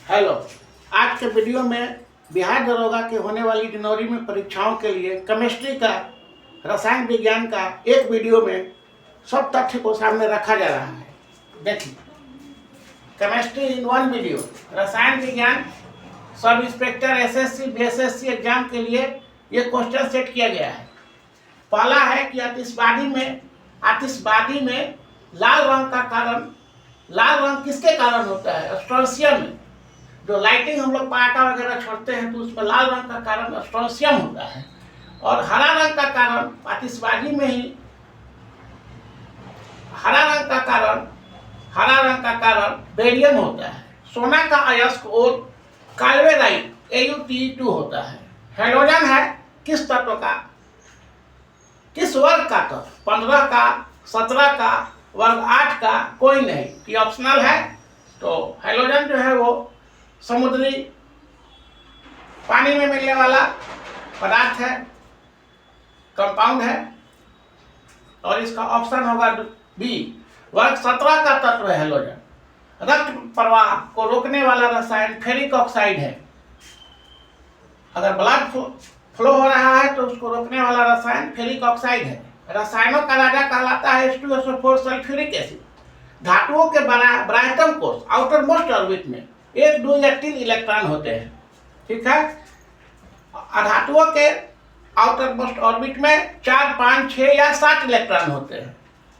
Hello. आज के video में बिहार दरोगा के होने वाली जनवरी में परीक्षाओं के लिए केमिस्ट्री का, रसायन विज्ञान का एक वीडियो में सब तथ्य को सामने रखा जा रहा है। देखिए, केमिस्ट्री इन वन वीडियो। रसायन विज्ञान sub inspector SSC BSSC exam के लिए ये क्वेश्चन सेट किया गया है। पहला है कि आतिशबाजी में लाल रंग का कारण, लाल रंग किसके कारण होता है? स्ट्रोंशियम में। जो लाइटिंग हम लोग पटाखा वगैरह छोड़ते हैं तो उसमें लाल रंग का कारण स्ट्रोंशियम होता है। और हरा रंग का कारण आतिशबाजी में ही हरा रंग का कारण बेरियम होता है। सोना का अयस्क और कार्बेराइट AuTe2 होता है। हेलोजन है किस तत्व का, किस वर्ग का तत्व? 15 का, 17 का, वर्ग 8 का, कोई नहीं, कि ऑप्शनल है। तो हेलोजन जो है वो समुद्री पानी में मिलने वाला पदार्थ है, कंपाउंड है, और इसका ऑप्शन होगा बी। वर्ग 17 का तत्व है हेलोजन। रक्त प्रवाह को रोकने वाला रसायन फेरिक ऑक्साइड है। अगर ब्लड फ्लो हो रहा है तो उसको रोकने वाला रसायन फेरिक ऑक्साइड है। रसायनों का राजा कहलाता है H2SO4 सल्फ्यूरिक एसिड। धातुओं के ब्राइटम कोष आउटर मोस्ट ऑर्बिट में 1, 2 या 3 इलेक्ट्रॉन होते हैं, ठीक है। अधातुओं के आउटर मोस्ट ऑर्बिट में 4, 5, 6 या 7 इलेक्ट्रॉन होते हैं।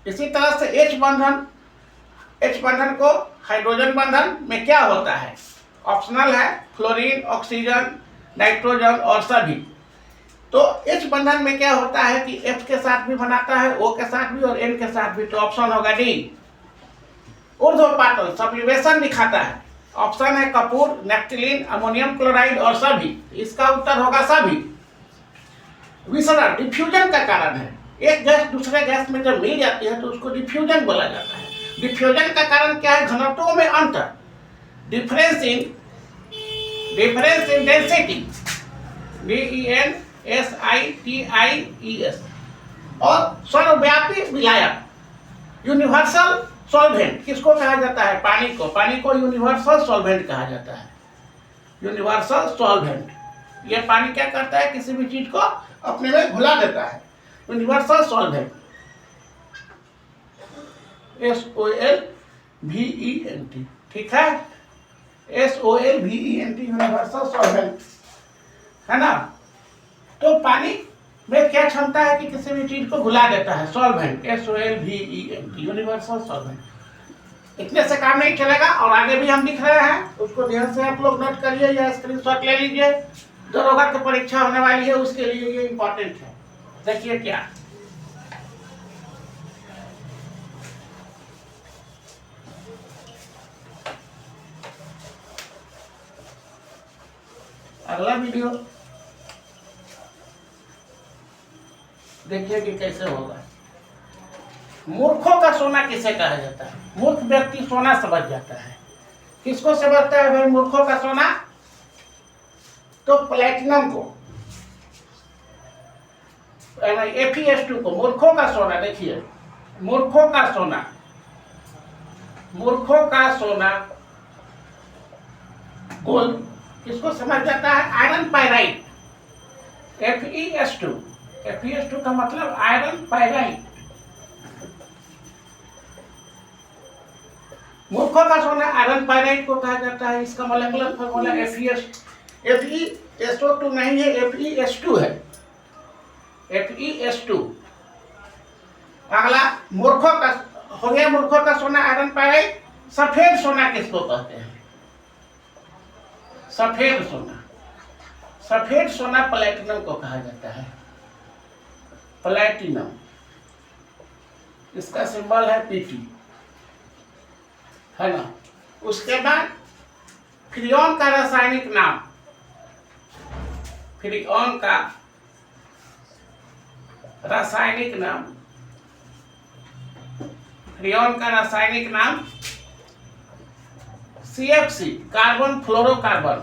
इसी तरह से H बंधन को हाइड्रोजन बंधन में क्या होता है? ऑप्शनल है फ्लोरीन, ऑक्सीजन, नाइट्रोजन और सभी। तो H बंधन में क्या होता है कि F के साथ भी बनाता है, O के साथ भी और N के साथ भी। तो ऑप्शन होगा डी। ऊर्ध्वपातन सब्लिमेशन दिखाता है। ऑप्शन है कपूर, नेफ्थलीन, अमोनियम क्लोराइड और सभी। इसका उत्तर होगा सभी। विसरण डिफ्यूजन का कारण है। एक गैस दूसरे गैस में जब मिल जाती है तो उसको डिफ्यूजन बोला जाता है। डिफ्यूजन का कारण क्या है? घनत्वों में अंतर, डिफरेंस इन डेंसिटी, DENSITIES। और सर्वव्यापी विलायक, यूनिवर्सल सॉल्वेंट किसको कहा जाता है? पानी को यूनिवर्सल सॉल्वेंट कहा जाता है। यूनिवर्सल सॉल्वेंट, ये पानी क्या करता है? किसी भी चीज को अपने में घुला देता है। यूनिवर्सल सॉल्वेंट SOLVENT, ठीक है। SOLVENT यूनिवर्सल सॉल्वेंट है ना। तो पानी में क्या क्षमता है कि किसी भी चीज को घुला देता है? Solvent, SOLVENT universal solvent. इतने से काम नहीं चलेगा और आगे भी हम लिख रहे हैं, उसको ध्यान से आप लोग नोट करिए या स्क्रीनशॉट ले लीजिए। दरोगा की परीक्षा होने वाली है उसके लिए ये इंपॉर्टेंट है। देखिए क्या, अगला वीडियो देखिए कि कैसे होगा। मूर्खों का सोना किसे कहा जाता है? मूर्ख व्यक्ति सोना समझ जाता है। किसको समझता है भाई मूर्खों का सोना? तो प्लेटिनम को, FeS2 को मूर्खों का सोना। देखिए, मूर्खों का सोना गोल्ड किसको समझ जाता है? आयरन पाइराइट, FeS2 का मतलब आयरन पाइराइट। मूर्खों का सोना आयरन पाइराइट को कहा जाता है। इसका मॉलिक्यूलर फार्मूला FeSO2 नहीं है, FeS2 है, FeS2। अगला मूर्खों का हो गया, मूर्खों का सोना आयरन पाइराइट। सफेद सोना किसको कहते हैं? सफेद सोना प्लेटिनम को कहा जाता है। प्लेटिनम, इसका सिंबल है Pt, है ना। उसके बाद फ्रियोन का रासायनिक नाम, CFC, कार्बन फ्लोरोकार्बन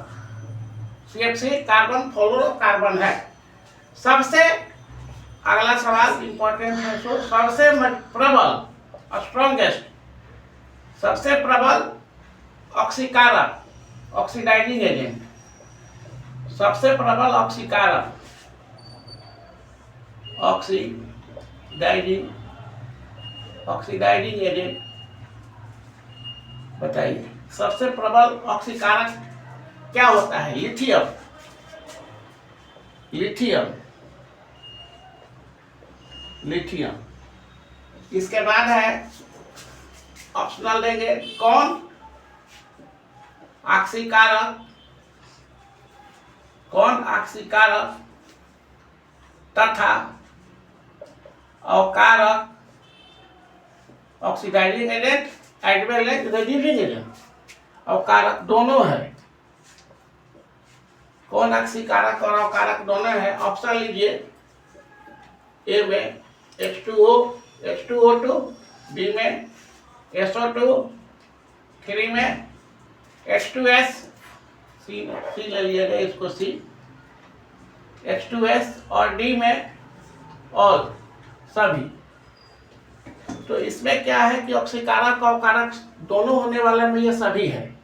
है। सबसे अगला सवाल इंपॉर्टेंट है। सबसे प्रबल, स्ट्रॉन्गेस्ट, सबसे प्रबल ऑक्सीकारक ऑक्सीडाइजिंग एजेंट, सबसे प्रबल ऑक्सीकारक, ऑक्सीडाइजिंग एजेंट बताइए, सबसे प्रबल ऑक्सीकारक क्या होता है? लिथियम। इसके बाद है ऑप्शनल देंगे, कौन ऑक्सीकारक तथा अवकारक, oxidising agent as well as reducing agent, अवकारक दोनों है। कौन ऑक्सीकारक और अवकारक दोनों है? ऑप्शन लीजिए, ए में H2O, H2O2, बी में SO2, 3 में H2S, सी ले लीजिएगा इसको, सी H2S, और डी में ऑल, सभी। तो इसमें क्या है कि ऑक्सीकारक और अवकारक दोनों होने वाले में ये सभी है,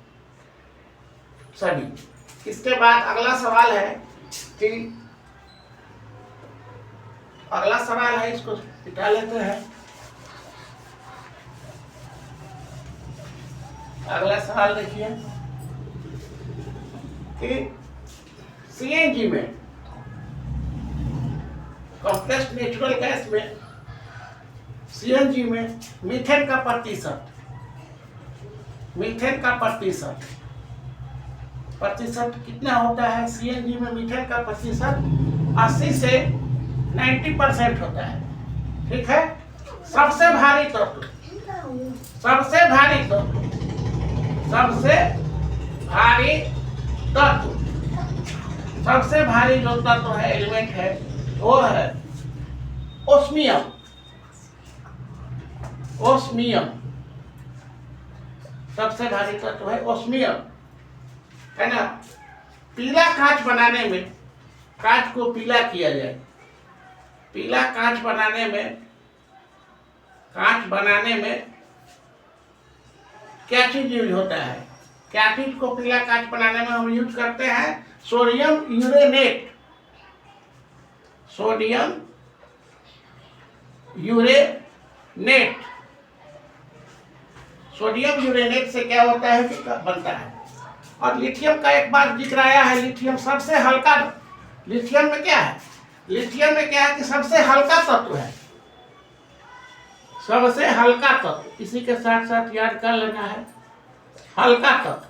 सभी। इसके बाद अगला सवाल है कि इसको बिठा लेते हैं। अगला सवाल देखिए कि सीएनजी में, कंप्रेस्ड नेचुरल गैस में, सीएनजी में मीथेन का प्रतिशत कितना होता है? सीएनजी में मीथेन का प्रतिशत 80 से 90% होता है। ठीक है। सबसे भारी तत्व जो तत्व है, एलिमेंट है, वो है ओस्मियम। सबसे भारी तत्व है ओस्मियम, है ना। पीला कांच बनाने में, कांच को पीला किया जाए, पीला कांच बनाने में क्या चीज यूज होता है? क्या चीज को पीला कांच बनाने में हम यूज करते हैं? सोडियम यूरेनेट से क्या होता है कि बनता है। और लिथियम का एक बार जिक्र आया है, लिथियम सबसे हल्का, लिथियम में क्या है कि सबसे हल्का तत्व है, सबसे हल्का तत्व। इसी के साथ साथ याद कर लेना है, हल्का तत्व।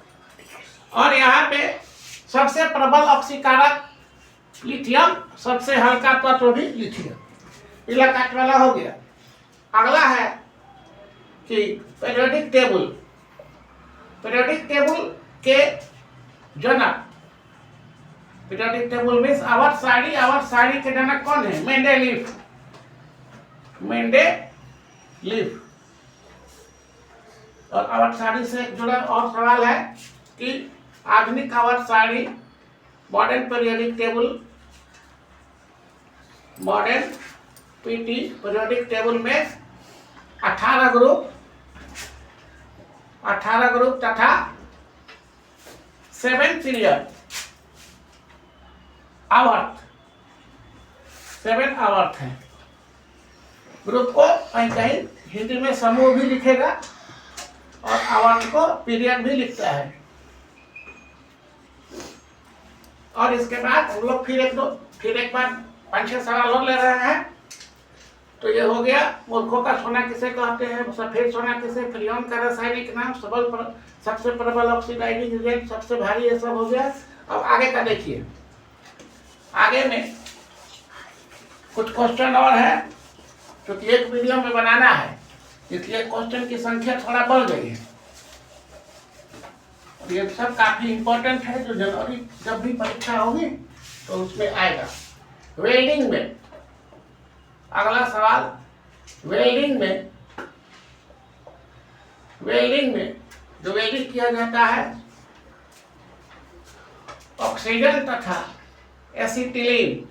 और यहाँ पे सबसे प्रबल ऑक्सीकारक लिथियम, सबसे हल्का तत्व भी लिथियम। पीला कांच वाला हो गया। अगला है कि पीरियोडिक टेबल के जनक, पीरियोडिक टेबल मीन्स आवर्त सारणी के जनक कौन है? मेंडेलीव। और आवर्त सारणी से जुड़ा और सवाल है कि आधुनिक आवर्त सारणी, मॉडर्न पीरियोडिक टेबल में 18 ग्रुप तथा 7 पीरियड आवर्त है। ग्रुप को कहीं हिंदी में समूह भी लिखेगा और आवर्त को पीरियड भी लिखता है। और इसके बाद हम लोग फिर एक बार 5-6 सवाल और ले रहे हैं। तो ये हो गया मूर्खों का सोना किसे कहते हैं, सफेद सोना किसे, फ्रियोन का रासायनिक नाम, सबसे प्रबल ऑक्सीडाइजिंग एजेंट, सबसे भारी, ये सब हो गया। अब आगे का देखिए, आगे में कुछ क्वेश्चन और है, क्योंकि एक वीडियो में बनाना है इसलिए क्वेश्चन की संख्या थोड़ा बढ़ गई है। और ये सब काफी इंपॉर्टेंट है, जो जनवरी जब भी परीक्षा होगी तो उसमें आएगा। वेल्डिंग में अगला सवाल, वेल्डिंग में जो वेल्डिंग किया जाता है, ऑक्सीजन तथा एसिटिलीन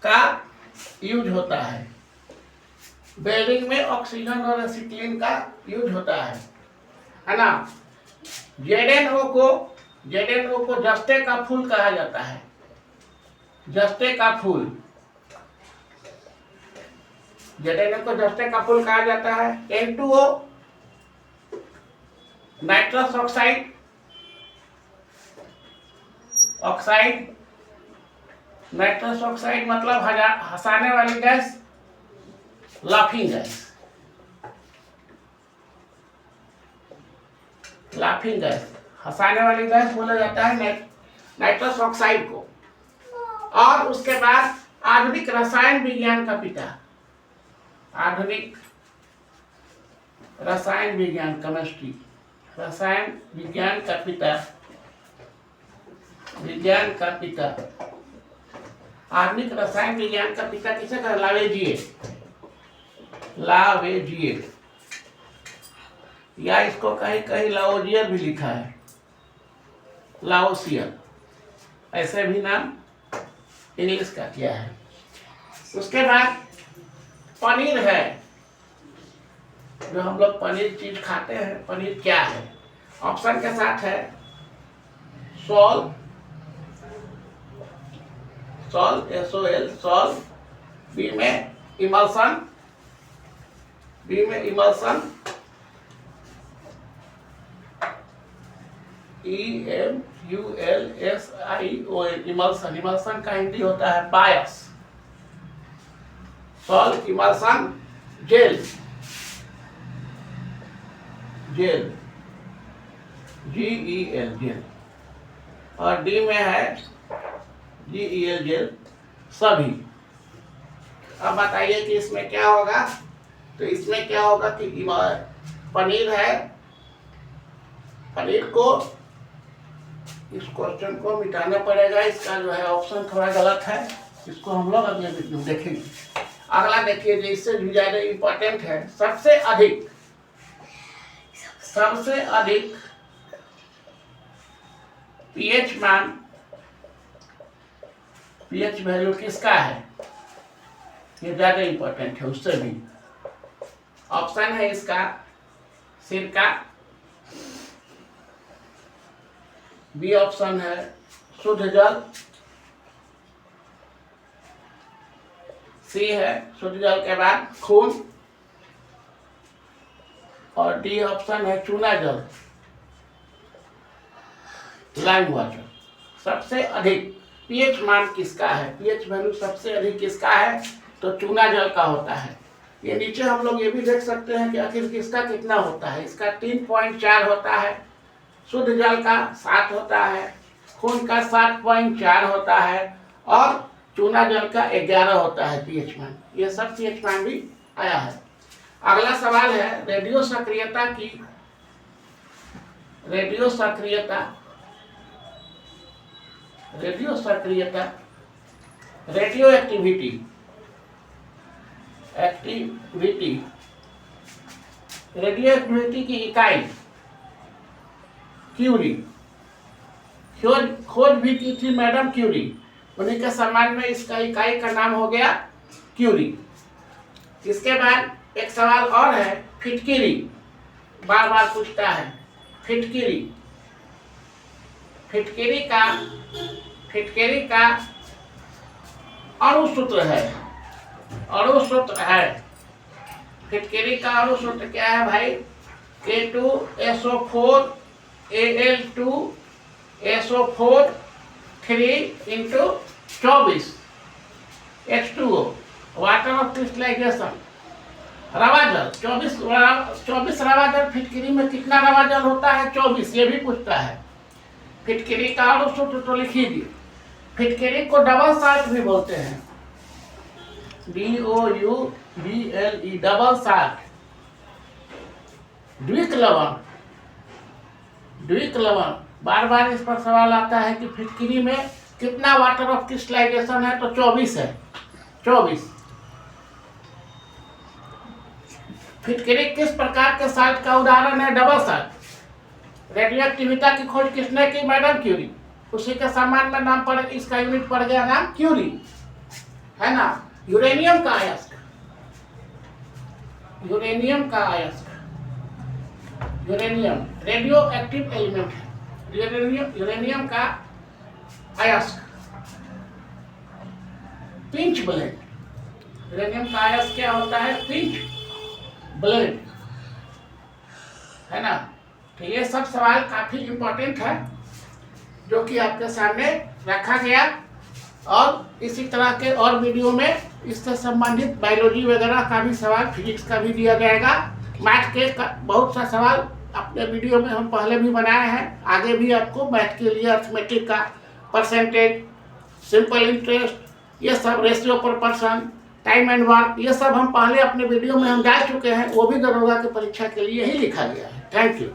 का यूज होता है। वेल्डिंग में ऑक्सीजन और एसिटिलीन का यूज होता है ना। जेडेनओ को जस्ते का फूल कहा जाता है, जस्ते का फूल। जेडेनओ को जस्ते का फूल कहा जाता है। N2O nitrous oxide, nitrous oxide मतलब हंसाने वाली gas, laughing gas, laughing gas, हंसाने वाली गैस बोला जाता है नाइट्रस ऑक्साइड को। और उसके बाद आधुनिक रसायन विज्ञान का पिता, आधुनिक रसायन विज्ञान, केमिस्ट्री, रसायन विज्ञान का पिता, विज्ञान का पिता, आधुनिक रसायन विज्ञान का पिता किसे कहा? लावेजिए, लावेजिए, या इसको कहीं कहीं लाओजियर भी लिखा है, लाओसियर, ऐसे भी नाम इंग्लिश का किया है। उसके बाद पनीर है, जो हम लोग पनीर चीज खाते हैं, पनीर क्या है? ऑप्शन के साथ है सॉल, SOL, सॉल। बी में इमल्सन, EMULSION, इमल्सन। इमल्सन का हिंदी होता है पायस। Salt, emulsion, gel, gel, GEL, gel. और डी में है GEL, जेल, सभी। अब बताइए कि इसमें क्या होगा? तो इसमें क्या होगा कि पनीर है, पनीर को, इस क्वेश्चन को मिटाना पड़ेगा, इसका जो है ऑप्शन थोड़ा गलत है, इसको हम लोग अगले वीडियो में देखेंगे। अगला देखिए, जो इससे भी ज्यादा इंपॉर्टेंट है, सबसे अधिक पीएच मान, पीएच वैल्यू किसका है? ये ज्यादा इंपॉर्टेंट है उससे भी। ऑप्शन है इसका सिरका, बी ऑप्शन है शुद्ध जल, सी है शुद्ध जल के बाद खून, और डी ऑप्शन है चूना जल, लाइम वाटर। सबसे अधिक पीएच मान किसका है? पीएच वैल्यू सबसे अधिक किसका है? तो चूना जल का होता है। ये नीचे हम लोग ये भी देख सकते हैं कि आखिर किसका कितना होता है। इसका 3.4 होता है, शुद्ध जल का 7 होता है, खून का 7.4 होता है, और चूना जल का 11 होता है पीएच मान। ये सब पीएच मान भी आया है। अगला सवाल है रेडियो सक्रियता की, रेडियो सक्रियता, रेडियो सक्रियता, रेडियो एक्टिविटी, रेडियो एक्टिविटी की इकाई क्यूरी, खोज भी की थी मैडम क्यूरी, उन्हीं के सम्मान में इसका इकाई का नाम हो गया क्यूरी। इसके बाद एक सवाल और है, फिटकिरी, बार बार पूछता है फिटकिरी, फिटकिरी का अणुसूत्र है, अणुसूत्र है, फिटकिरी का अणुसूत्र क्या है भाई? K2SO4 Al2 SO4 3x24 H2O, water of crystallization, रवा जल 24 रवा जल। फिटकिरी में कितना रवा जल होता है? 24। ये भी पूछता है। फिटकिरी का अणुसूत्र तो लिख लीजिए। फिटकिरी को डबल साल्ट भी बोलते हैं, DOUBLE, डबल साल्ट। द्विक लवण, द्विक लवण, बार बार इस पर सवाल आता है कि फिटकिरी में कितना वाटर ऑफ क्रिस्टलाइजेशन है? तो 24 है, 24। फिटकिरी किस प्रकार के साल्ट का उदाहरण है? Double salt. रेडियो एक्टिविटी की खोज किसने की? Madam Curie. उसी के सम्मान में नाम पड़, इसका यूनिट पड़ गया नाम क्यूरी, है ना। यूरेनियम का अयस्क, यूरेनियम का अयस्क, यूरेनियम रेडियो एक्टिव एलिमेंट है, यूरेनियम का अयस्क। पिंच ब्लेड, यूरेनियम का अयस्क क्या होता है? पिंच ब्लेड, है ना। तो ये सब सवाल काफी इंपॉर्टेंट है जो कि आपके सामने रखा गया, और इसी तरह के और वीडियो में इससे संबंधित बायोलॉजी वगैरह का भी सवाल, फिजिक्स का भी दिया जाएगा। मैथ के बहुत सा सवाल अपने वीडियो में हम पहले भी बनाए हैं, आगे भी आपको मैथ के लिए अर्थमेटिक का, परसेंटेज, सिंपल इंटरेस्ट, ये सब, रेशियो पर पर्सन, टाइम एंड वर्क, ये सब हम पहले अपने वीडियो में हम डाल चुके हैं। वो भी दरोगा की परीक्षा के लिए ही लिखा गया है। Thank you.